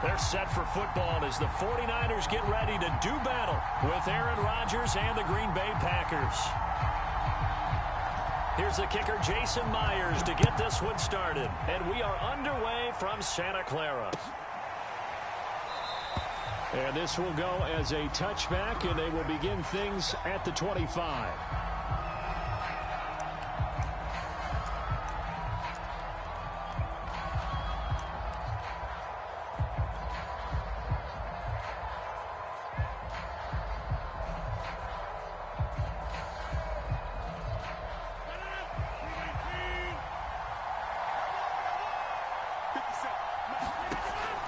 They're set for football as the 49ers get ready to do battle with Aaron Rodgers and the Green Bay Packers. Here's the kicker, Jason Myers, to get this one started. And we are underway from Santa Clara. And this will go as a touchback, and they will begin things at the 25.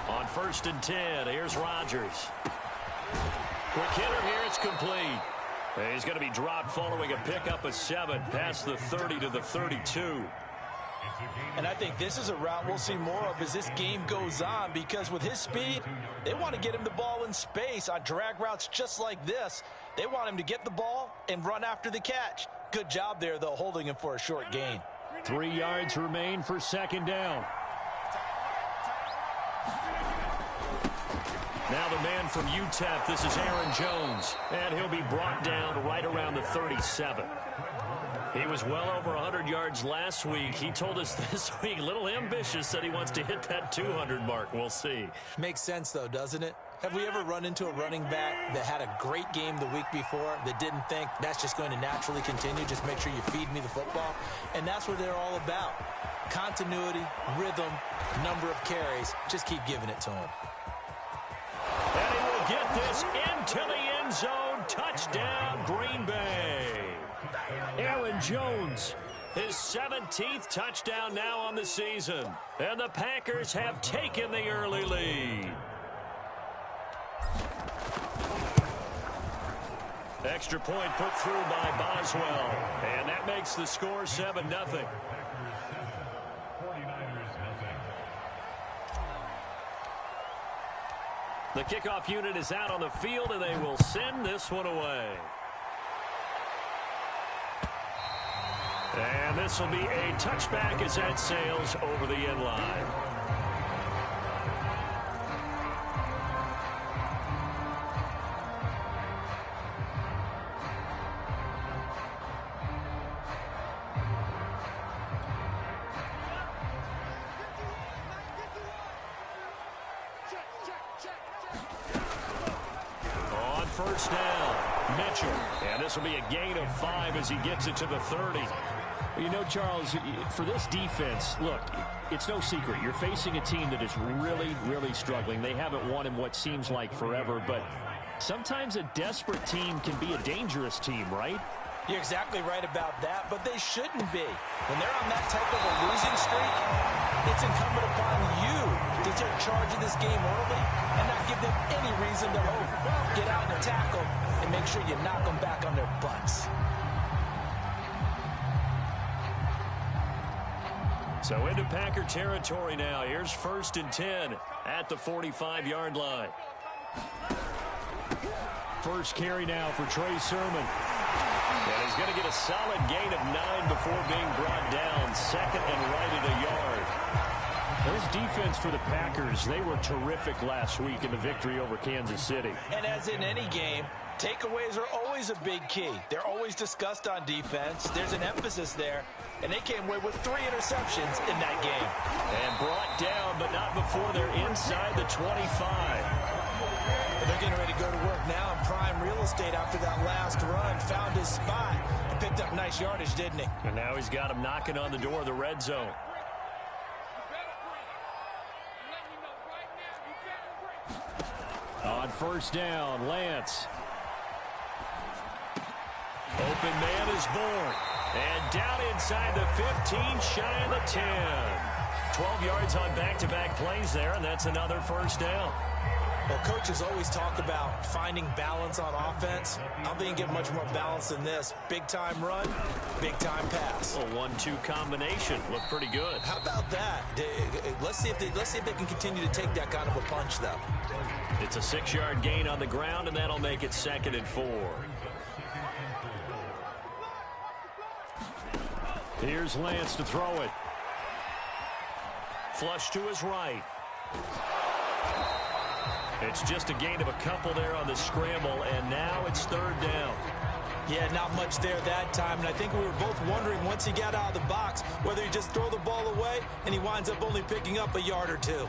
On 1st and 10, here's Rodgers. Quick hitter here, it's complete. He's going to be dropped following a pickup of 7 past the 30 to the 32. And I think this is a route we'll see more of as this game goes on, because with his speed, they want to get him the ball in space on drag routes just like this. They want him to get the ball and run after the catch. Good job there, though, holding him for a short gain. 3 yards remain for 2nd down. Now the man from UTEP, this is Aaron Jones, and he'll be brought down right around the 37. He was well over 100 yards last week. He told us this week, a little ambitious, that he wants to hit that 200 mark. We'll see. Makes sense, though, doesn't it? Have we ever run into a running back that had a great game the week before that didn't think that's just going to naturally continue, just make sure you feed me the football? And that's what they're all about. Continuity, rhythm, number of carries. Just keep giving it to him. And he will get this into the end zone. Touchdown, Green Bay. Aaron Jones, his 17th touchdown now on the season. And the Packers have taken the early lead. Extra point put through by Boswell. And that makes the score 7-0. The kickoff unit is out on the field, and they will send this one away. And this will be a touchback as that sails over the end line. On 1st down, Mitchell. And this will be a gain of 5 as he gets it to the 30. You know, Charles, for this defense, look, it's no secret. You're facing a team that is really, really struggling. They haven't won in what seems like forever, but sometimes a desperate team can be a dangerous team, right? You're exactly right about that, but they shouldn't be. When they're on that type of a losing streak, it's incumbent upon you to take charge of this game early and not give them any reason to hope. Get out and tackle and make sure you knock them back on their butts. So into Packer territory now. Here's 1st and 10 at the 45-yard line. First carry now for Trey Sermon. And he's going to get a solid gain of 9 before being brought down. 2nd and right at a yard. This defense for the Packers, they were terrific last week in the victory over Kansas City. And as in any game, takeaways are always a big key. They're always discussed on defense. There's an emphasis there. And they came away with 3 interceptions in that game. And brought down, but not before they're inside the 25. They're getting ready to go to work now in prime real estate after that last run. Found his spot and picked up nice yardage, didn't he? And now he's got him knocking on the door of the red zone. On 1st down, Lance. Open man is born. And down inside the 15, shy of the 10. 12 yards on back-to-back plays there, and that's another 1st down. Well, coaches always talk about finding balance on offense. I don't think you get much more balance than this. Big-time run, big-time pass. A 1-2 combination. Looked pretty good. How about that? Let's see if they can continue to take that kind of a punch, though. It's a 6-yard gain on the ground, and that'll make it 2nd and 4. Here's Lance to throw it. Flush to his right. It's just a gain of a couple there on the scramble, and now it's third down. Yeah, not much there that time, and I think we were both wondering once he got out of the box whether he just throw the ball away and he winds up only picking up a yard or two.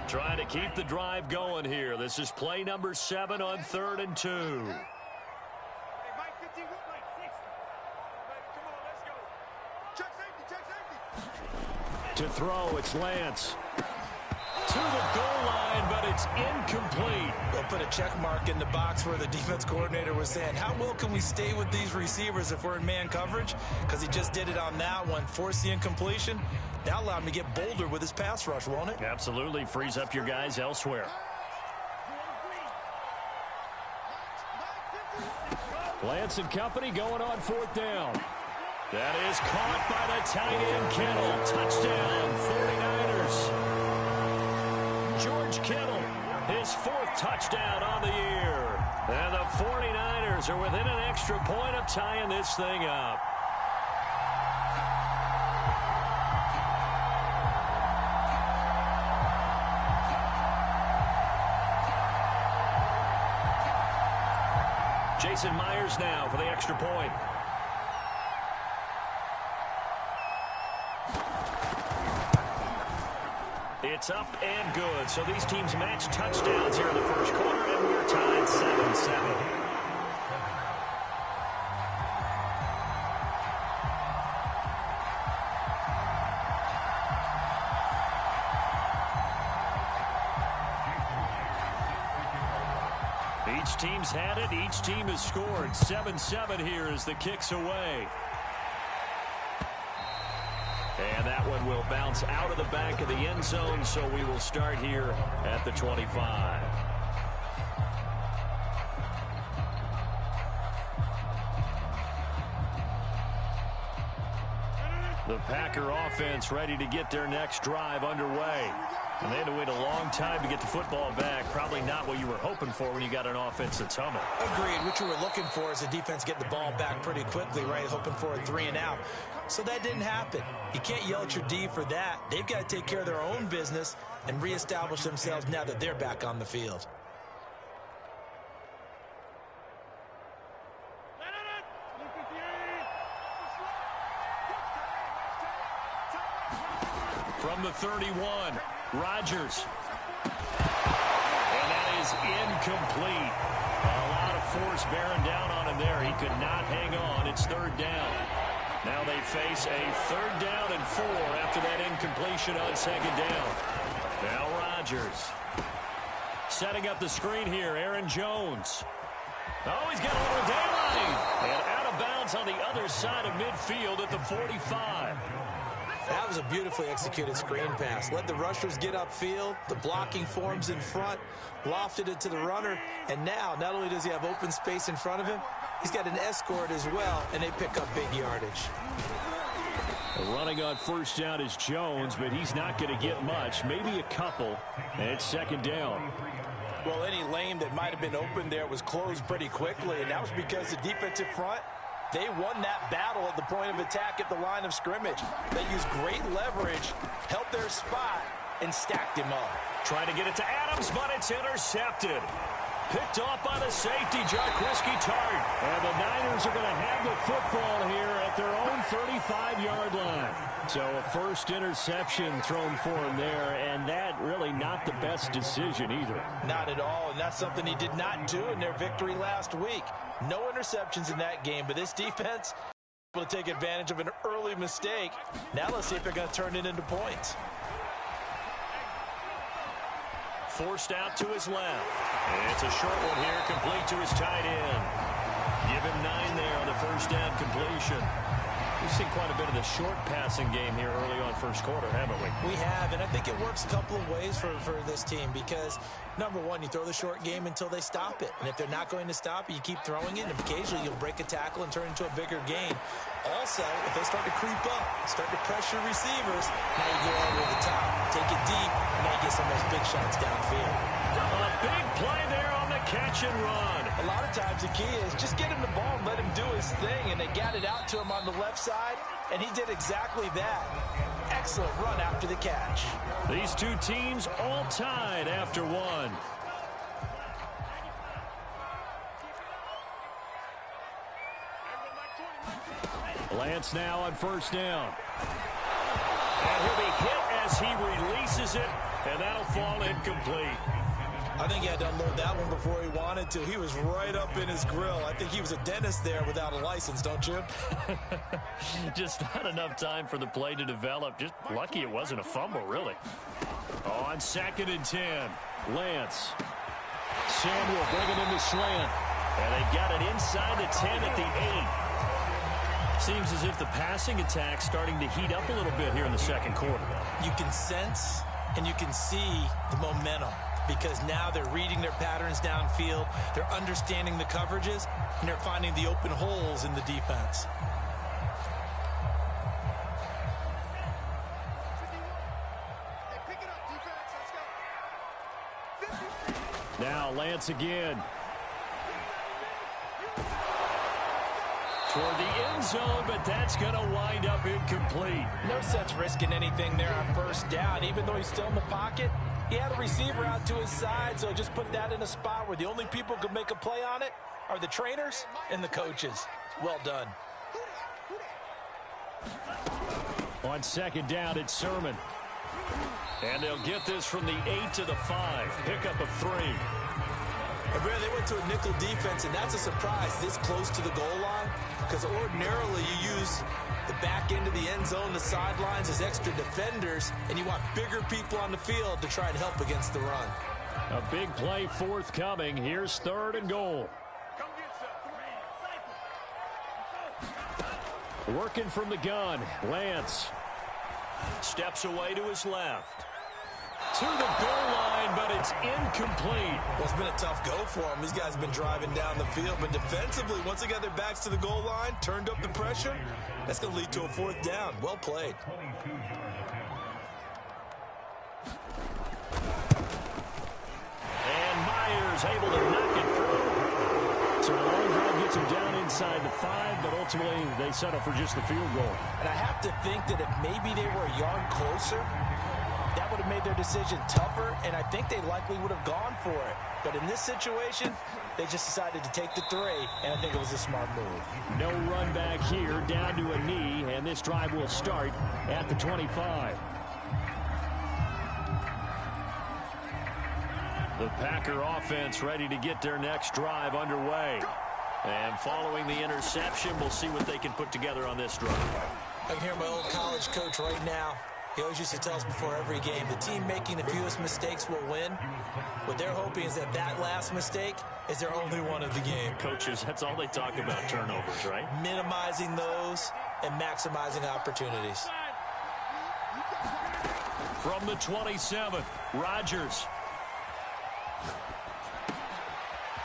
Trying to keep the drive going here. This is play number 7 on 3rd and 2. To throw, it's Lance. To the goal line, but it's incomplete. They'll put a check mark in the box where the defense coordinator was saying, how well can we stay with these receivers if we're in man coverage? Because he just did it on that one, forced the incompletion. That'll allow him to get bolder with his pass rush, won't it? Absolutely. Frees up your guys elsewhere. Lance and company going on 4th down. That is caught by the tight end, Kittle. Touchdown, 49ers. George Kittle, his 4th touchdown on the year. And the 49ers are within an extra point of tying this thing up. Jason Myers now for the extra point. It's up and good. So these teams match touchdowns here in the first quarter, and we're tied 7-7. Each team's had it. Each team has scored. 7-7 here as the kick's away. And that one will bounce out of the back of the end zone, so we will start here at the 25. The Packer offense ready to get their next drive underway. And they had to wait a long time to get the football back. Probably not what you were hoping for when you got an offense that's humming. Agreed. What you were looking for is the defense getting the ball back pretty quickly, right? Hoping for a 3 and out. So that didn't happen. You can't yell at your D for that. They've got to take care of their own business and reestablish themselves now that they're back on the field. From the 31, Rodgers. And that is incomplete. A lot of force bearing down on him there. He could not hang on. It's 3rd down. Now they face a 3rd down and 4 after that incompletion on 2nd down. Now Rodgers. Setting up the screen here, Aaron Jones. Oh, he's got a little daylight. And out of bounds on the other side of midfield at the 45. That was a beautifully executed screen pass. Let the rushers get upfield. The blocking forms in front. Lofted it to the runner. And now, not only does he have open space in front of him, he's got an escort as well, and they pick up big yardage. Running on 1st down is Jones, but he's not going to get much. Maybe a couple. And it's 2nd down. Well, any lane that might have been open there was closed pretty quickly, and that was because the defensive front, they won that battle at the point of attack at the line of scrimmage. They used great leverage, held their spot, and stacked him up. Trying to get it to Adams, but it's intercepted. Picked off by the safety, Jarquiski Tart. And the Niners are going to have the football here at their own 35-yard line. So a first interception thrown for him there, and that really not the best decision either. Not at all, and that's something he did not do in their victory last week. No interceptions in that game, but this defense able to take advantage of an early mistake. Now let's see if they're going to turn it into points. Forced out to his left. And it's a short one here, complete to his tight end. Give him 9 there on the 1st down completion. We've seen quite a bit of the short passing game here early on 1st quarter, haven't we? We have, and I think it works a couple of ways for this team because, number one, you throw the short game until they stop it. And if they're not going to stop it, you keep throwing it, and occasionally you'll break a tackle and turn it into a bigger gain. Also, if they start to creep up, start to pressure receivers, now you go over the top, take it deep, and now you get some of those big shots downfield. A big play there on the catch and run. A lot of times the key is just get him the ball and let him do his thing, and they got it out to him on the left side, and he did exactly that. excellent run after the catch. These two teams all tied after one. Lance now on first down. And he'll be hit as he releases it, and that'll fall incomplete. I think he had to unload that one before he wanted to. He was right up in his grill. I think he was a dentist there without a license, don't you? Just not enough time for the play to develop. Just lucky it wasn't a fumble, really. On 2nd and 10, Lance. Samuel bringing in the slant. And they've got it inside the 10 at the 8. Seems as if the passing attack's starting to heat up a little bit here in the second quarter. You can sense and you can see the momentum, because now they're reading their patterns downfield, they're understanding the coverages, and they're finding the open holes in the defense. Now Lance again. Toward the end zone, but that's going to wind up incomplete. No sense risking anything there on first down. Even though he's still in the pocket, he had a receiver out to his side, so just put that in a spot where the only people who can make a play on it are the trainers and the coaches. Well done. On 2nd down, it's Sermon. And they'll get this from the 8 to the 5. Pickup of 3. They went to a nickel defense, and that's a surprise this close to the goal line, because ordinarily you use the back end of the end zone, the sidelines as extra defenders, and you want bigger people on the field to try and help against the run. A big play forthcoming. Here's 3rd and goal. Working from the gun, Lance steps away to his left. To the goal line, but it's incomplete. Well, it's been a tough go for them. These guys have been driving down the field, but defensively, once they got their backs to the goal line, turned up the pressure, that's going to lead to a 4th down. Well played. And Myers able to knock it through. So the long drive gets him down inside the 5, but ultimately they settle for just the field goal. And I have to think that if maybe they were a yard closer, that would have made their decision tougher, and I think they likely would have gone for it. But in this situation, they just decided to take the 3, and I think it was a smart move. No run back here, down to a knee, and this drive will start at the 25. The Packer offense ready to get their next drive underway. And following the interception, we'll see what they can put together on this drive. I can hear my old college coach right now. He always used to tell us before every game, the team making the fewest mistakes will win. What they're hoping is that that last mistake is their only one of the game. Coaches, that's all they talk about, turnovers, right? Minimizing those and maximizing opportunities. From the 27, Rodgers.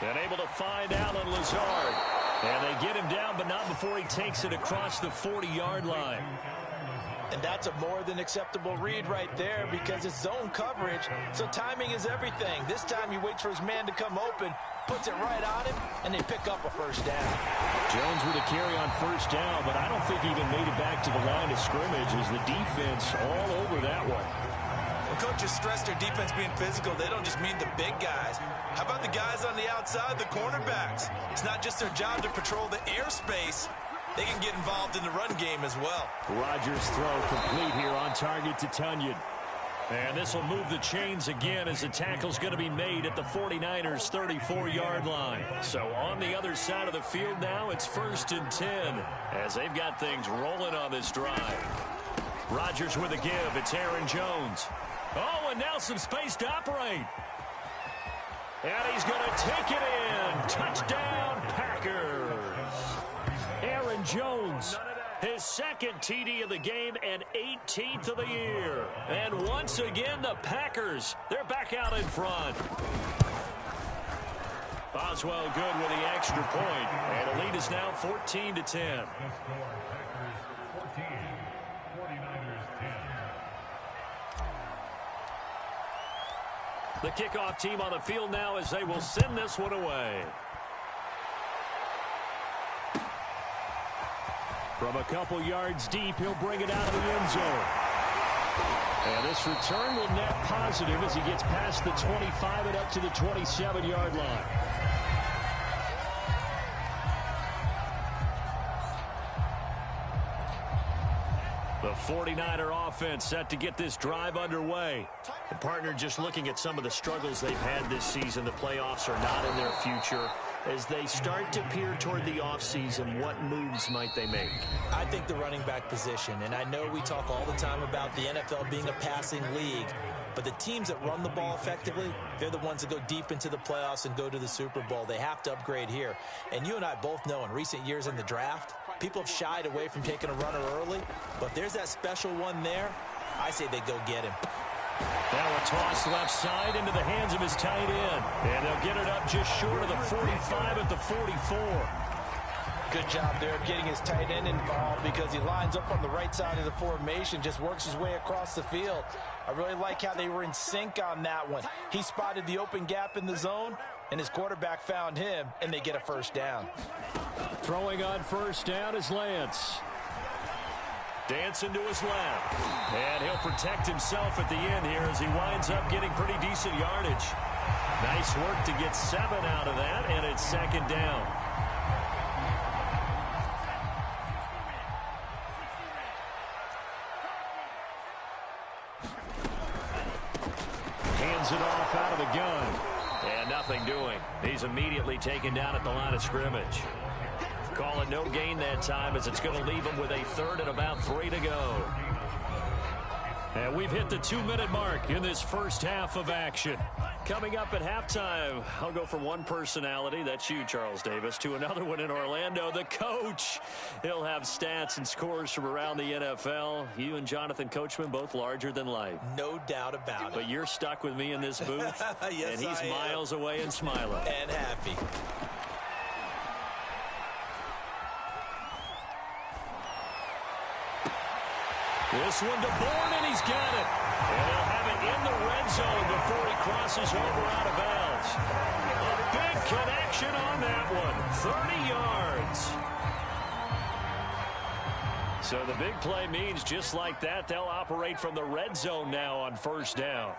And able to find Alan Lazard. And they get him down, but not before he takes it across the 40-yard line. And that's a more than acceptable read right there, because it's zone coverage, so timing is everything. This time he waits for his man to come open, puts it right on him, and they pick up a 1st down. Jones with a carry on 1st down, but I don't think he even made it back to the line of scrimmage as the defense all over that one. When coaches stress their defense being physical, they don't just mean the big guys. How about the guys on the outside, the cornerbacks? It's not just their job to patrol the airspace. They can get involved in the run game as well. Rodgers' throw complete here on target to Tunyon. And this will move the chains again as the tackle's going to be made at the 49ers' 34-yard line. So on the other side of the field now, it's 1st and 10 as they've got things rolling on this drive. Rodgers with a give. It's Aaron Jones. Oh, and now some space to operate. And he's going to take it in. Touchdown, Packers. Aaron Jones, his 2nd TD of the game and 18th of the year. And once again, the Packers, they're back out in front. Boswell good with the extra point. And the lead is now 14-10. The kickoff team on the field now as they will send this one away. From a couple yards deep, he'll bring it out of the end zone. And this return will net positive as he gets past the 25 and up to the 27-yard line. The 49er offense set to get this drive underway. The partner just looking at some of the struggles they've had this season. The playoffs are not in their future. As they start to peer toward the offseason, what moves might they make? I think the running back position, and I know we talk all the time about the NFL being a passing league, but the teams that run the ball effectively, they're the ones that go deep into the playoffs and go to the Super Bowl. They have to upgrade here. And you and I both know in recent years in the draft, people have shied away from taking a runner early, but if there's that special one there, I say they go get him. Now a toss left side into the hands of his tight end. And they'll get it up just short of the 45 at the 44. Good job there of getting his tight end involved because he lines up on the right side of the formation, just works his way across the field. I really like how they were in sync on that one. He spotted the open gap in the zone, and his quarterback found him, and they get a first down. Throwing on first down is Lance. Dancing to his left. And he'll protect himself at the end here as he winds up getting pretty decent yardage. Nice work to get 7 out of that, and it's second down. Hands it off out of the gun. And nothing doing. He's immediately taken down at the line of scrimmage. Call it no gain that time as it's going to leave him with a third and about 3 to go. And we've hit the 2-minute mark in this first half of action. Coming up at halftime, I'll go from one personality, that's you, Charles Davis, to another one in Orlando, the coach. He'll have stats and scores from around the NFL. You and Jonathan Coachman, both larger than life. No doubt about it. But you're stuck with me in this booth, yes, and he's miles away and smiling. And happy. This one to Bourne, and he's got it. And he'll have it in the red zone before he crosses over out of bounds. A big connection on that one. 30 yards. So the big play means just like that, they'll operate from the red zone now on first down.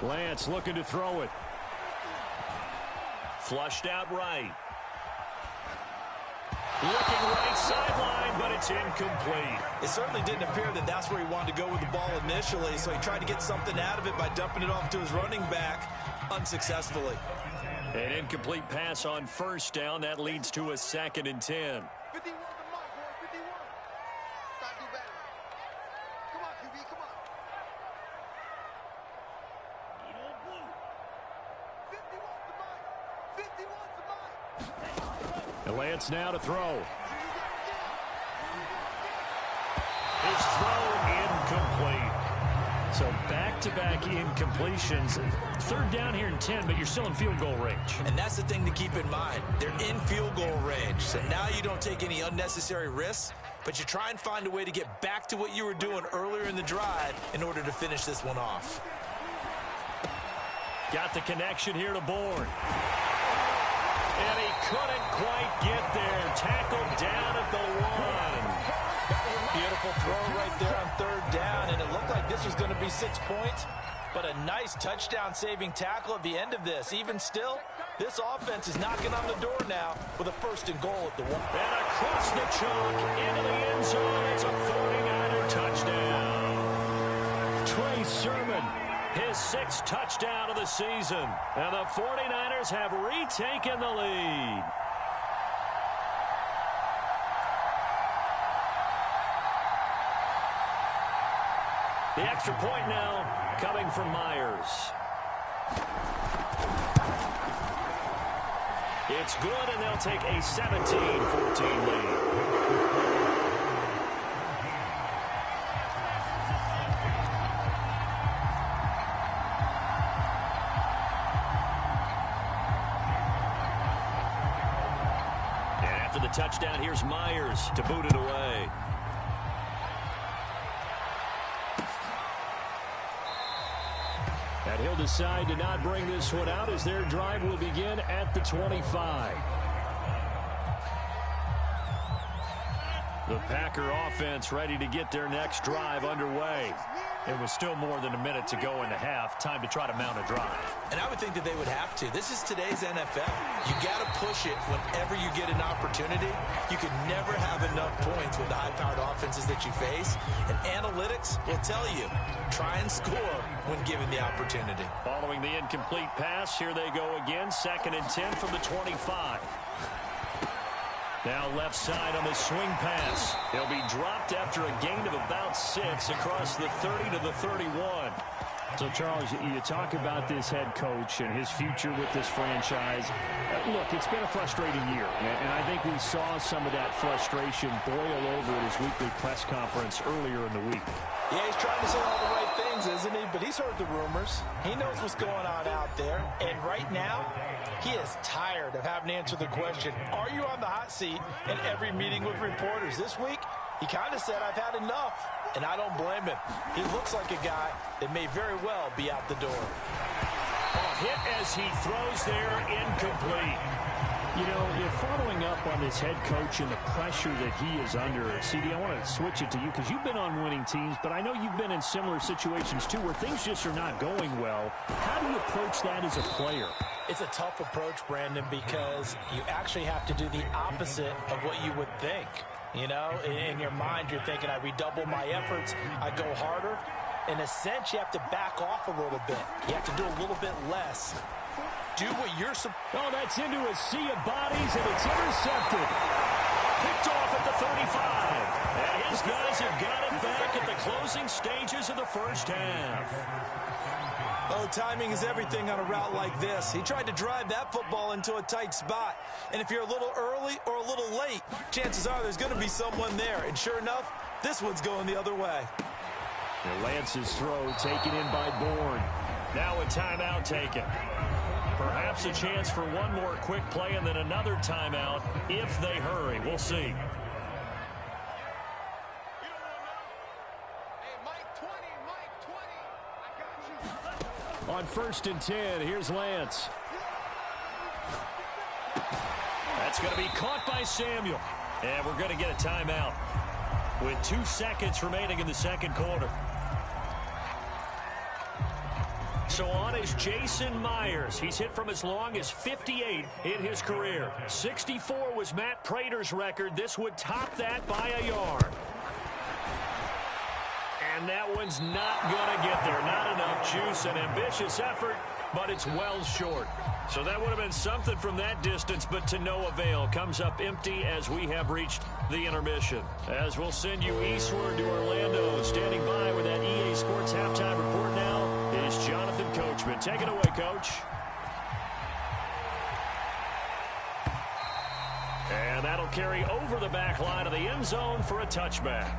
Lance looking to throw it. Flushed out right. Looking right sideline, but it's incomplete. It certainly didn't appear that that's where he wanted to go with the ball initially, so he tried to get something out of it by dumping it off to his running back unsuccessfully. An incomplete pass on first down. That leads to a 2nd and 10. Lance now to throw. His throw incomplete. So back-to-back incompletions. 3rd down here and 10, but you're still in field goal range. And that's the thing to keep in mind. They're in field goal range. So now you don't take any unnecessary risks, but you try and find a way to get back to what you were doing earlier in the drive in order to finish this one off. Got the connection here to Bourne. And he couldn't quite get there. Tackled down at the 1. Beautiful throw right there on 3rd down, and it looked like this was going to be 6 points, but a nice touchdown-saving tackle at the end of this. Even still, this offense is knocking on the door now with a 1st and goal at the 1. And across the chalk into the end zone. It's a 49er touchdown. Trey Sermon, his 6th touchdown of the season. And the 49ers have retaken the lead. The extra point now coming from Myers. It's good, and they'll take a 17-14 lead. And after the touchdown, here's Myers to boot it away. And he'll decide to not bring this one out as their drive will begin at the 25. The Packer offense ready to get their next drive underway. It was still more than a minute to go in the half. Time to try to mount a drive. And I would think that they would have to. This is today's NFL. You got to push it whenever you get an opportunity. You can never have enough points with the high-powered offenses that you face. And analytics will tell you, try and score when given the opportunity. Following the incomplete pass, here they go again. 2nd and 10 from the 25. Now left side on the swing pass. He'll be dropped after a gain of about 6 across the 30 to the 31. So, Charles, you talk about this head coach and his future with this franchise. Look, it's been a frustrating year, and I think we saw some of that frustration boil over at his weekly press conference earlier in the week. Yeah, he's trying to say all the right things, isn't he? But he's heard the rumors. He knows what's going on out there. And right now, he is tired of having to answer the question, are you on the hot seat in every meeting with reporters? This week, he kind of said, I've had enough. And I don't blame him. He looks like a guy that may very well be out the door. A hit as he throws there, incomplete. You know, following up on this head coach and the pressure that he is under, CD, I want to switch it to you because you've been on winning teams, but I know you've been in similar situations too where things just are not going well. How do you approach that as a player? It's a tough approach, Brandon, because you actually have to do the opposite of what you would think. You know, in your mind, you're thinking, I redouble my efforts, I go harder. In a sense, you have to back off a little bit. You have to do a little bit less. Do what you're supposed to. Oh, that's into a sea of bodies, and it's intercepted. Picked off at the 35. And his guys have got it back at the closing stages of the first half. Oh, timing is everything on a route like this. He tried to drive that football into a tight spot. And if you're a little early or a little late, chances are there's going to be someone there. And sure enough, this one's going the other way. Lance's throw taken in by Bourne. Now a timeout taken. Perhaps a chance for one more quick play and then another timeout if they hurry. We'll see. On 1st and 10, here's Lance. That's going to be caught by Samuel. And we're going to get a timeout with 2 seconds remaining in the second quarter. So on is Jason Myers. He's hit from as long as 58 in his career. 64 was Matt Prater's record. This would top that by a yard. And that one's not going to get there. Not enough juice. An ambitious effort, but it's well short. So that would have been something from that distance, but to no avail. Comes up empty as we have reached the intermission. As we'll send you eastward to Orlando. Standing by with that EA Sports halftime report now is Jonathan Coachman. Take it away, Coach. And that'll carry over the back line of the end zone for a touchback.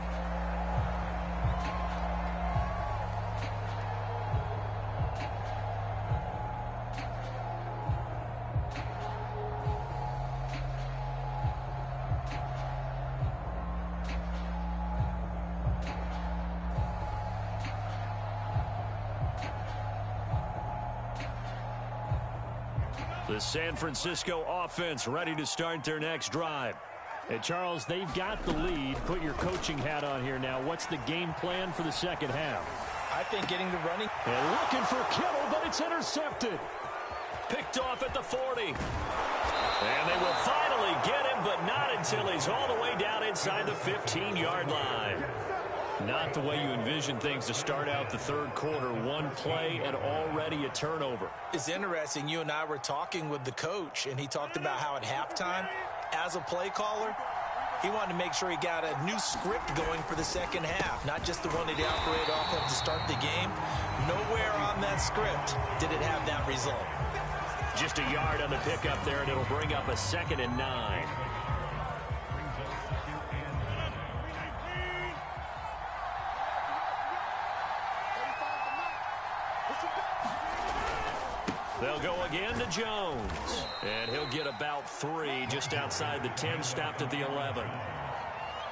The San Francisco offense ready to start their next drive. And Charles, they've got the lead. Put your coaching hat on here now. What's the game plan for the second half? I think getting the running. And looking for Kittle, but it's intercepted. Picked off at the 40. And they will finally get him, but not until he's all the way down inside the 15-yard line. Not the way you envision things to start out the third quarter. One play and already a turnover. It's interesting. You and I were talking with the coach, and he talked about how at halftime, as a play caller, he wanted to make sure he got a new script going for the second half, not just the one that he operated off of to start the game. Nowhere on that script did it have that result. Just a yard on the pickup there, and it'll bring up a 2nd and 9. They'll go again to Jones. And he'll get about 3 just outside the 10, stopped at the 11.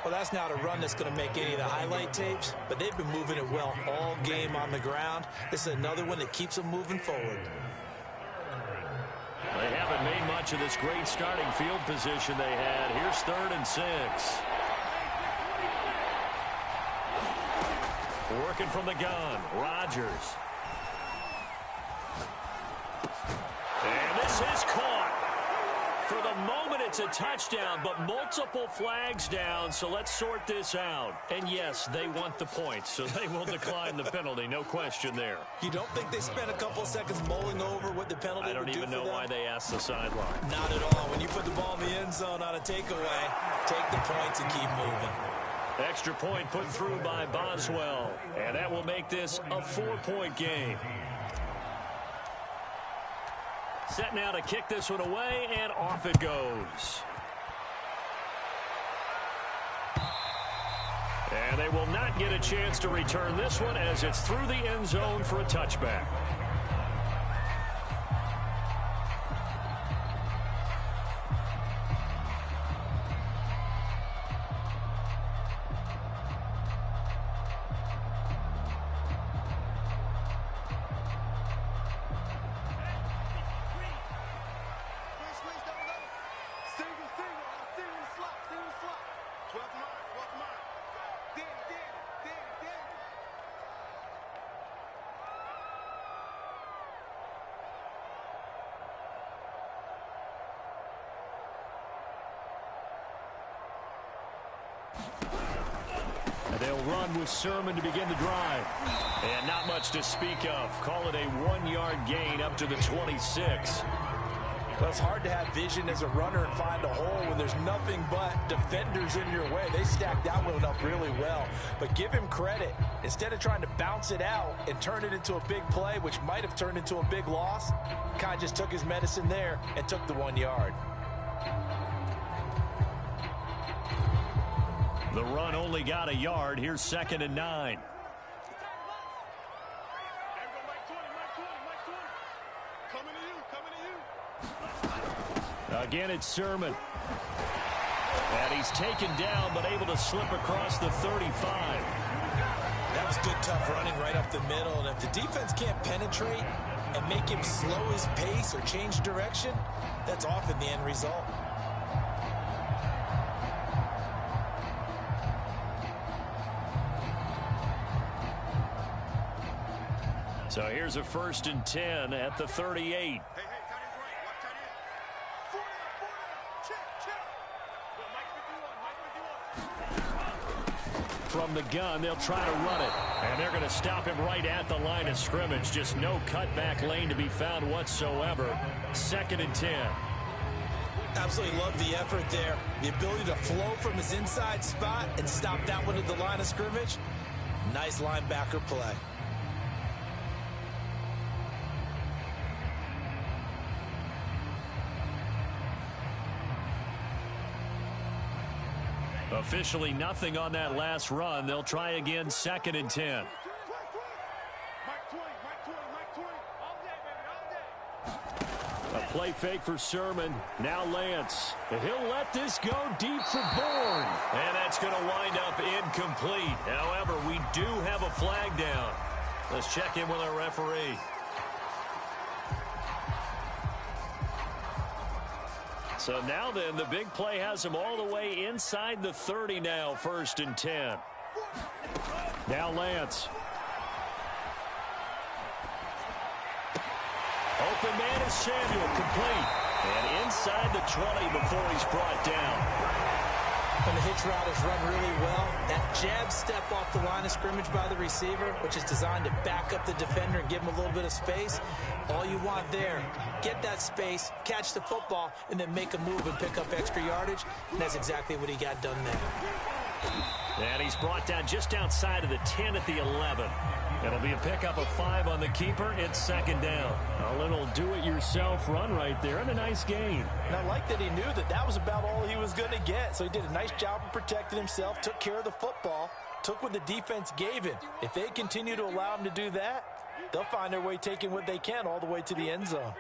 Well, that's not a run that's going to make any of the highlight tapes, but they've been moving it well all game on the ground. This is another one that keeps them moving forward. They haven't made much of this great starting field position they had. Here's 3rd and 6. Working from the gun, Rodgers. And this is caught. For the moment, it's a touchdown, but multiple flags down, so let's sort this out. And yes, they want the points, so they will decline the penalty, no question there. You don't think they spent a couple of seconds mulling over what the penalty would do for them? I don't even know why they asked the sideline. Not at all. When you put the ball in the end zone on a takeaway, take the points and keep moving. Extra point put through by Boswell, and that will make this a 4-point game. Set now to kick this one away, and off it goes. And they will not get a chance to return this one as it's through the end zone for a touchback. They'll run with Sermon to begin the drive. And not much to speak of. Call it a 1-yard gain up to the 26. Well, it's hard to have vision as a runner and find a hole when there's nothing but defenders in your way. They stacked that one up really well. But give him credit. Instead of trying to bounce it out and turn it into a big play, which might have turned into a big loss, kind of just took his medicine there and took the 1 yard. The run only got a yard. Here's 2nd and 9. Again, it's Sermon. And he's taken down, but able to slip across the 35. That was good, tough running right up the middle. And if the defense can't penetrate and make him slow his pace or change direction, that's often the end result. So here's a 1st and 10 at the 38. From the gun, they'll try to run it. And they're going to stop him right at the line of scrimmage. Just no cutback lane to be found whatsoever. 2nd and 10. Absolutely love the effort there. The ability to flow from his inside spot and stop that one at the line of scrimmage. Nice linebacker play. Officially nothing on that last run. They'll try again, 2nd and 10. A play fake for Sermon. Now Lance. He'll let this go deep for Bourne. And that's going to wind up incomplete. However, we do have a flag down. Let's check in with our referee. So now then, the big play has him all the way inside the 30 now, 1st and 10. Now Lance. Open man is Samuel, complete. And inside the 20 before he's brought down. And the hitch route is run really well. That jab step off the line of scrimmage by the receiver, which is designed to back up the defender and give him a little bit of space. All you want there, get that space, catch the football, and then make a move and pick up extra yardage. And that's exactly what he got done there. And he's brought down just outside of the 10 at the 11. It'll be a pickup of 5 on the keeper. It's 2nd down. A little do-it-yourself run right there and a nice gain. And I like that he knew that that was about all he was going to get. So he did a nice job of protecting himself, took care of the football, took what the defense gave him. If they continue to allow him to do that, they'll find their way taking what they can all the way to the end zone.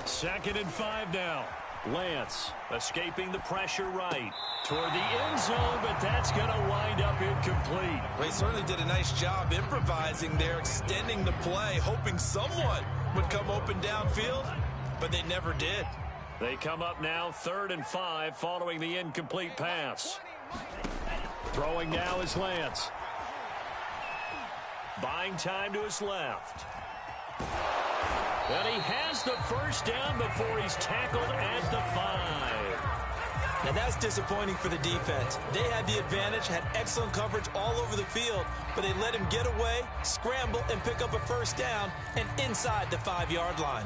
2nd and 5 now. Lance escaping the pressure right toward the end zone, but that's going to wind up incomplete. Well, he certainly did a nice job improvising there, extending the play, hoping someone would come open downfield, but they never did. They come up now 3rd and 5 following the incomplete pass. Throwing now is Lance. buying time to his left. And he has the first down before he's tackled at the 5. And that's disappointing for the defense. They had the advantage, had excellent coverage all over the field, but they let him get away, scramble, and pick up a first down, and inside the 5-yard line.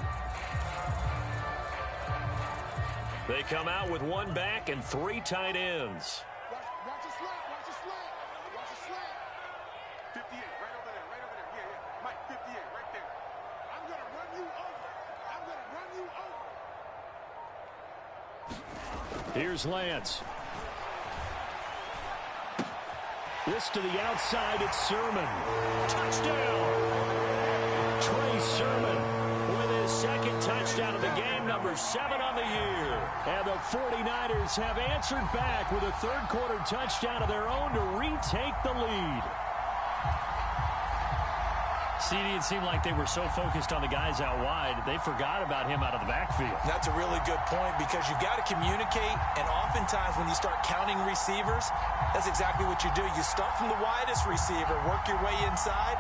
They come out with one back and 3 tight ends. Watch the slant, watch the slant, watch the slant. 58, right over there, yeah, yeah. Mike, 58, right there. I'm going to run you over. I'm going to run you over. Here's Lance. This to the outside, it's Sermon. Touchdown! Trey Sermon with his second touchdown of the game, number 7 on the year. And the 49ers have answered back with a third-quarter touchdown of their own to retake the lead. CD, it seemed like they were so focused on the guys out wide, they forgot about him out of the backfield. That's a really good point because you've got to communicate, and oftentimes when you start counting receivers, that's exactly what you do. You start from the widest receiver, work your way inside.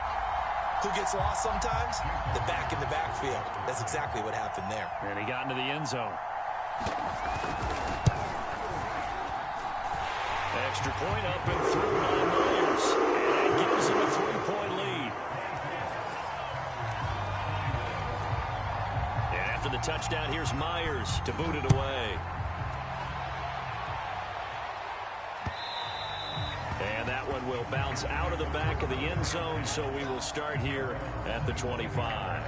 Who gets lost sometimes? The back in the backfield. That's exactly what happened there. And he got into the end zone. Extra point up and through by Myers. And that gives him a 3-point lead. And after the touchdown, here's Myers to boot it away. And that one will bounce out of the back of the end zone, so we will start here at the 25.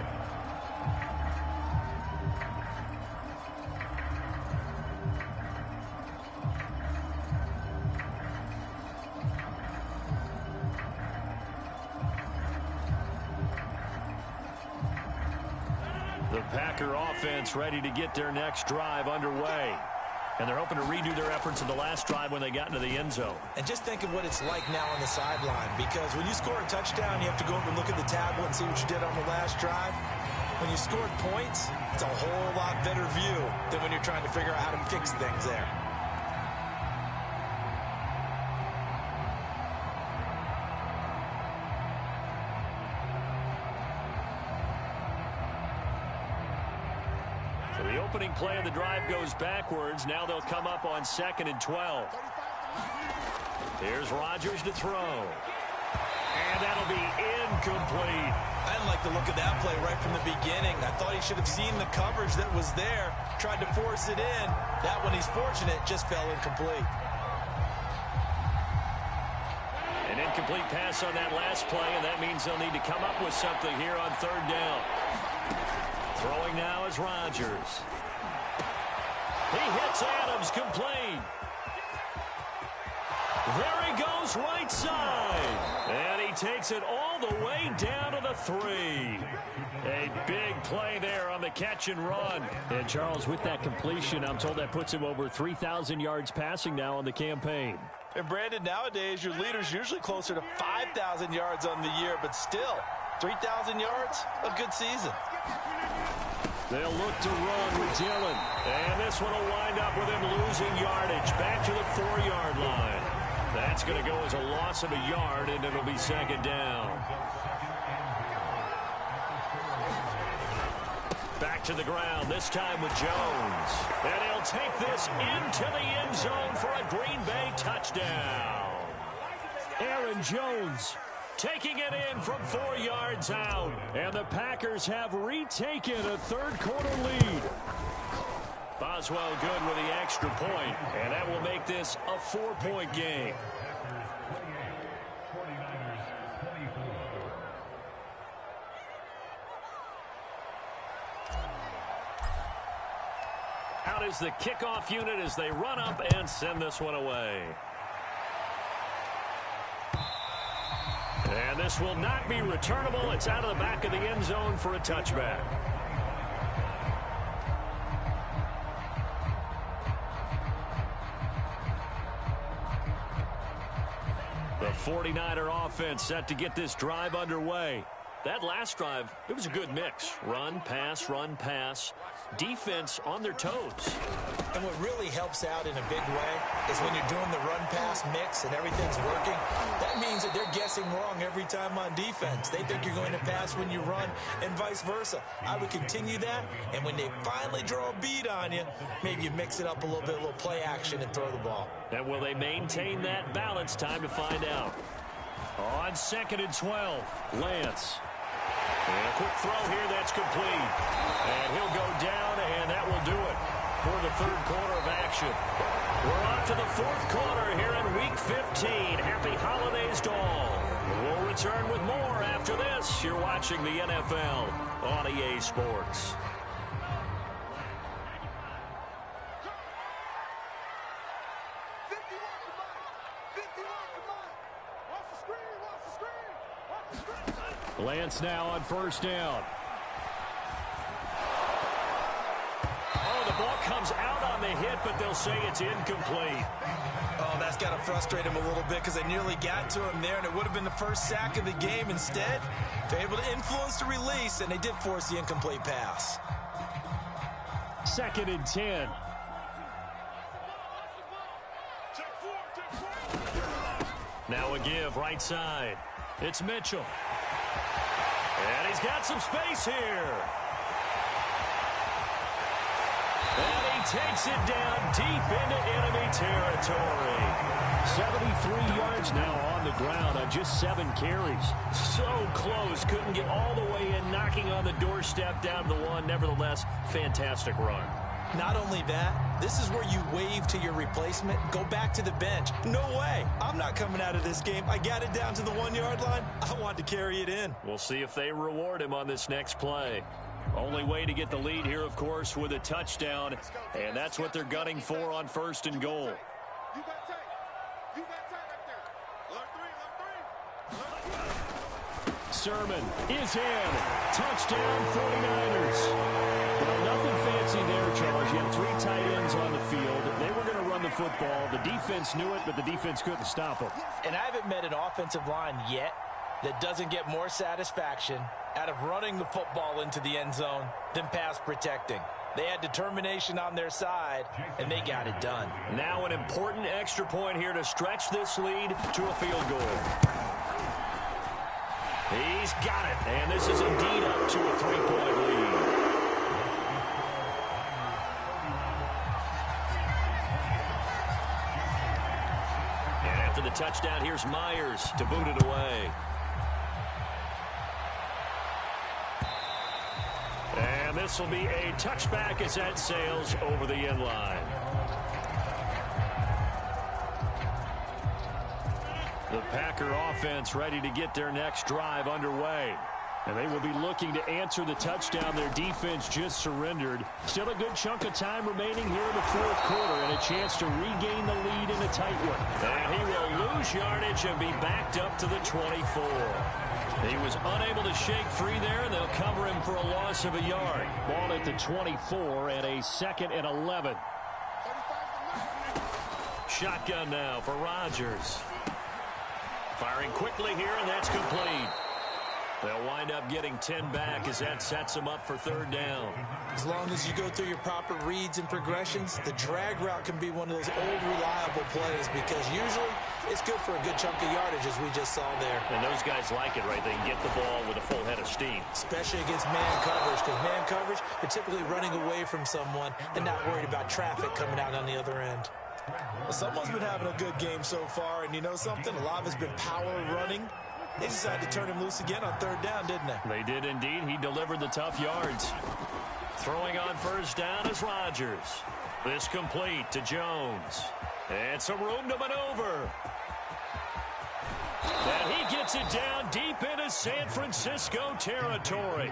The Packer offense ready to get their next drive underway. And they're hoping to redo their efforts in the last drive when they got into the end zone. And just think of what it's like now on the sideline, because when you score a touchdown, you have to go over and look at the tablet and see what you did on the last drive. When you scored points, it's a whole lot better view than when you're trying to figure out how to fix things there. The opening play of the drive goes backwards. Now they'll come up on 2nd and 12. Here's Rodgers to throw. And that'll be incomplete. I didn't like the look of that play right from the beginning. I thought he should have seen the coverage that was there, tried to force it in. That one, he's fortunate, just fell incomplete. An incomplete pass on that last play, and that means they'll need to come up with something here on 3rd down. Throwing now is Rodgers. He hits Adams, complete. There he goes, right side. And he takes it all the way down to the 3. A big play there on the catch and run. And Charles, with that completion, I'm told that puts him over 3,000 yards passing now on the campaign. And Brandon, nowadays your leader's usually closer to 5,000 yards on the year, but still, 3,000 yards, a good season. They'll look to run with Dillon. And this one will wind up with him losing yardage back to the 4-yard line. That's going to go as a loss of a yard, and it'll be 2nd down. Back to the ground, this time with Jones. And he'll take this into the end zone for a Green Bay touchdown. Aaron Jones taking it in from 4 yards out. And the Packers have retaken a third-quarter lead. Boswell good with the extra point, and that will make this a 4-point game. Out is the kickoff unit as they run up and send this one away. And this will not be returnable. It's out of the back of the end zone for a touchback. The 49er offense set to get this drive underway. That last drive, it was a good mix. Run, pass, defense on their toes. And what really helps out in a big way is when you're doing the run-pass mix and everything's working, that means that they're guessing wrong every time on defense. They think you're going to pass when you run and vice versa. I would continue that, and when they finally draw a bead on you, maybe you mix it up a little bit, a little play action and throw the ball. And will they maintain that balance? Time to find out. On 2nd and 12, Lance. And a quick throw here that's complete. And he'll go down, and that will do it for the third quarter of action. We're on to the fourth quarter here in Week 15. Happy holidays to all. We'll return with more after this. You're watching the NFL on EA Sports. Lance now on first down. Oh, the ball comes out on the hit, but they'll say it's incomplete. Oh, that's got to frustrate him a little bit because they nearly got to him there, and it would have been the first sack of the game. Instead, they're able to influence the release, and they did force the incomplete pass. 2nd and 10. Now a give right side. It's Mitchell. And he's got some space here. And he takes it down deep into enemy territory. 73 yards now on the ground on just 7 carries. So close. Couldn't get all the way in, knocking on the doorstep down to the one. Nevertheless, fantastic run. Not only that, this is where you wave to your replacement, go back to the bench. No way. I'm not coming out of this game. I got it down to the 1-yard line. I want to carry it in. We'll see if they reward him on this next play. Only way to get the lead here, of course, with a touchdown. And that's what they're gunning for on 1st and goal. You got tape. You got tape right there. Alert 3. Sermon is in. Touchdown 49ers. Well, nothing fancy there, Charles. You had 3 tight ends on the field. They were going to run the football. The defense knew it, but the defense couldn't stop them. And I haven't met an offensive line yet that doesn't get more satisfaction out of running the football into the end zone than pass protecting. They had determination on their side, and they got it done. Now an important extra point here to stretch this lead to a field goal. He's got it, and this is indeed up to a 3-point lead. And after the touchdown, here's Myers to boot it away. And this will be a touchback as that sails over the end line. The Packer offense ready to get their next drive underway. And they will be looking to answer the touchdown their defense just surrendered. Still a good chunk of time remaining here in the fourth quarter and a chance to regain the lead in a tight one. And he will lose yardage and be backed up to the 24. He was unable to shake free there, and they'll cover him for a loss of a yard. Ball at the 24 and a 2nd and 11. Shotgun now for Rodgers. Firing quickly here, and that's complete. They'll wind up getting 10 back as that sets them up for 3rd down. As long as you go through your proper reads and progressions, the drag route can be one of those old reliable plays because usually it's good for a good chunk of yardage as we just saw there. And those guys like it, right? They can get the ball with a full head of steam. Especially against man coverage, because man coverage, you're typically running away from someone and not worried about traffic coming out on the other end. Well, someone's been having a good game so far, and you know something? A lot of it's been power running. They decided to turn him loose again on 3rd down, didn't they? They did indeed. He delivered the tough yards. Throwing on 1st down is Rodgers. This complete to Jones. And some room to maneuver. And he gets it down deep into San Francisco territory.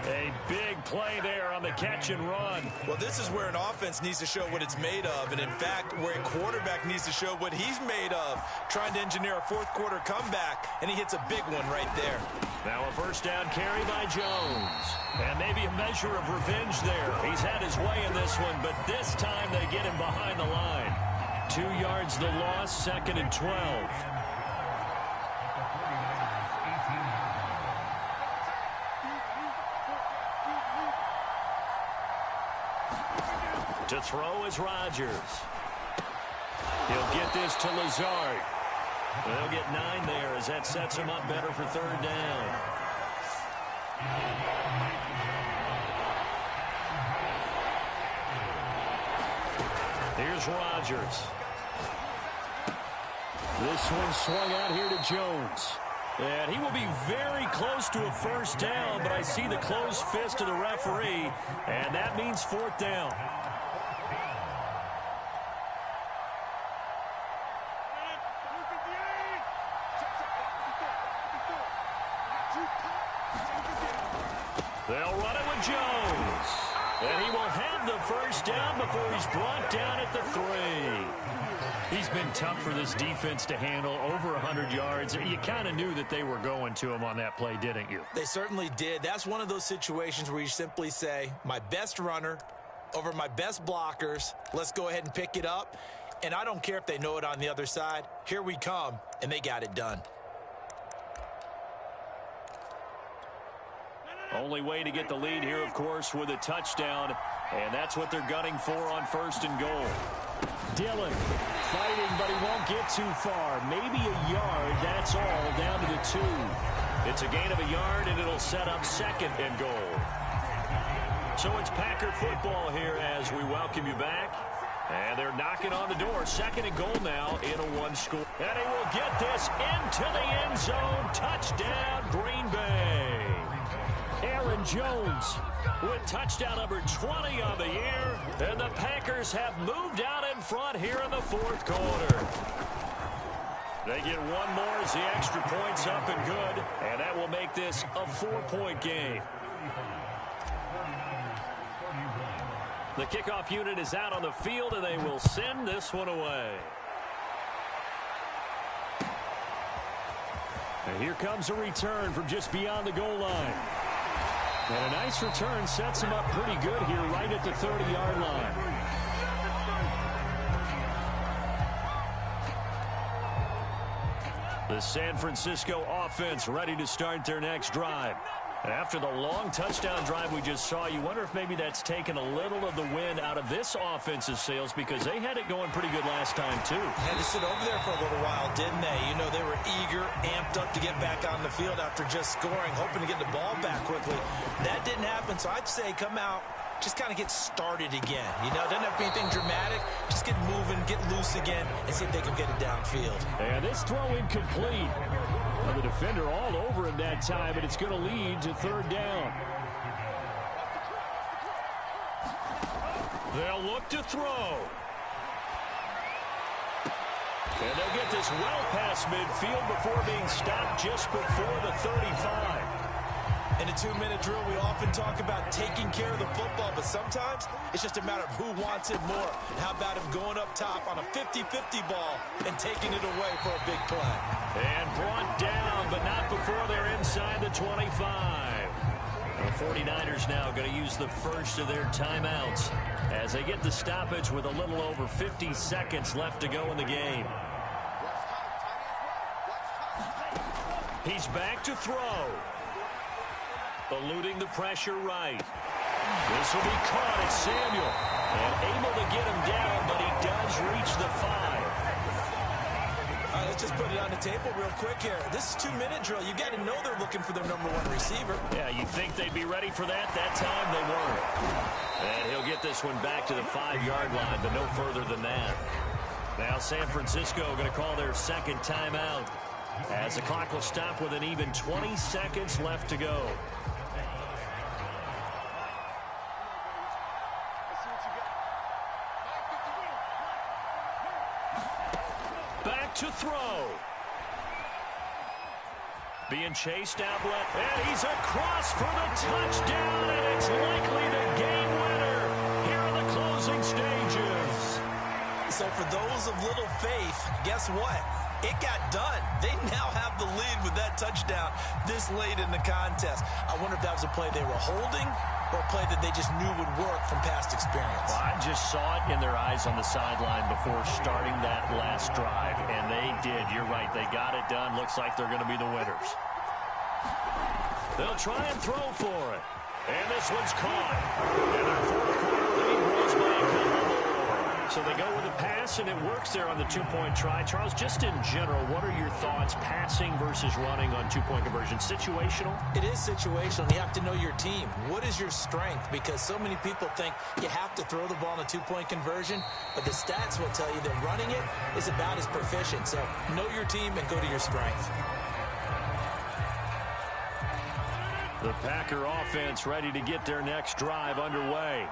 A big play there on the catch and run. Well, this is where an offense needs to show what it's made of. And, in fact, where a quarterback needs to show what he's made of. Trying to engineer a 4th quarter comeback, and he hits a big one right there. Now a 1st down carry by Jones. And maybe a measure of revenge there. He's had his way in this one, but this time they get him behind the line. 2 yards the loss, 2nd and 12. To throw is Rodgers. He'll get this to Lazard. They'll get 9 there as that sets him up better for 3rd down. Here's Rodgers. This one swung out here to Jones. And he will be very close to a 1st down, but I see the closed fist of the referee, and that means 4th down. They'll run it with Jones. And he will have the 1st down before he's brought down at the 3. He's been tough for this defense to handle, over 100 yards. You kind of knew that they were going to him on that play, didn't you? They certainly did. That's one of those situations where you simply say, my best runner over my best blockers, let's go ahead and pick it up. And I don't care if they know it on the other side. Here we come, and they got it done. Only way to get the lead here, of course, with a touchdown. And that's what they're gunning for on 1st and goal. Dillon fighting, but he won't get too far. Maybe a yard, that's all, down to the 2. It's a gain of a yard, and it'll set up 2nd and goal. So it's Packer football here as we welcome you back. And they're knocking on the door. 2nd and goal now in a 1-score. And he will get this into the end zone. Touchdown, Green Bay. Aaron Jones with touchdown number 20 on the year. And the Packers have moved out in front here in the 4th quarter. They get one more as the extra point's up and good. And that will make this a 4-point game. The kickoff unit is out on the field, and they will send this one away. And here comes a return from just beyond the goal line. And a nice return sets him up pretty good here right at the 30-yard line. The San Francisco offense ready to start their next drive. After the long touchdown drive we just saw, you wonder if maybe that's taken a little of the wind out of this offense's sails because they had it going pretty good last time, too. Had to sit over there for a little while, didn't they? You know, they were eager, amped up to get back on the field after just scoring, hoping to get the ball back quickly. That didn't happen, so I'd say come out, just kind of get started again. You know, doesn't have to be anything dramatic. Just get moving, get loose again, and see if they can get it downfield. And this throw incomplete. Well, the defender all over him that time, and it's going to lead to 3rd down. They'll look to throw. And they'll get this well past midfield before being stopped just before the 35. In a 2-minute drill, we often talk about taking care of the football, but sometimes it's just a matter of who wants it more. How about him going up top on a 50-50 ball and taking it away for a big play? And brought down, but not before they're inside the 25. The 49ers now going to use the first of their timeouts as they get the stoppage with a little over 50 seconds left to go in the game. He's back to throw. Eluding the pressure right. This will be caught. It's Samuel. And able to get him down, but he does reach the 5. All right, let's just put it on the table real quick here. This is 2-minute drill. You got to know they're looking for their number 1 receiver. Yeah, you think they'd be ready for that? That time they weren't. And he'll get this one back to the 5-yard line, but no further than that. Now San Francisco going to call their 2nd timeout as the clock will stop with an even 20 seconds left to go. Back to throw. Being chased out left, and he's across for the touchdown, and it's likely the game winner here in the closing stages. So for those of little faith, guess what? It got done. They now have the lead with that touchdown this late in the contest. I wonder if that was a play they were holding or a play that they just knew would work from past experience. Well, I just saw it in their eyes on the sideline before starting that last drive, and they did. You're right. They got it done. Looks like they're going to be the winners. They'll try and throw for it. And this one's caught. And their 4th quarter lead grows by So they go with a pass, and it works there on the two-point try. Charles, just in general, what are your thoughts passing versus running on two-point conversion? Situational? It is situational. You have to know your team. What is your strength? Because so many people think you have to throw the ball in a two-point conversion, but the stats will tell you that running it is about as proficient. So know your team and go to your strength. The Packer offense ready to get their next drive underway.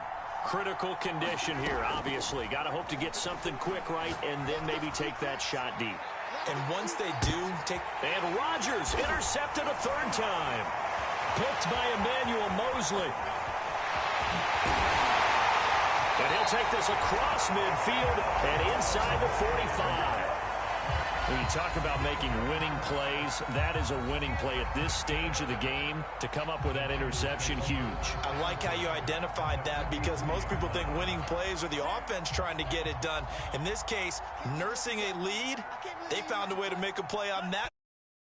Critical condition here, obviously. Got to hope to get something quick right and then maybe take that shot deep. And once they do take... And Rodgers intercepted a third time. Picked by Emmanuel Mosley. And he'll take this across midfield and inside the 45. When you talk about making winning plays, that is a winning play at this stage of the game. To come up with that interception, huge. I like how you identified that, because most people think winning plays are the offense trying to get it done. In this case, nursing a lead, they found a way to make a play on that.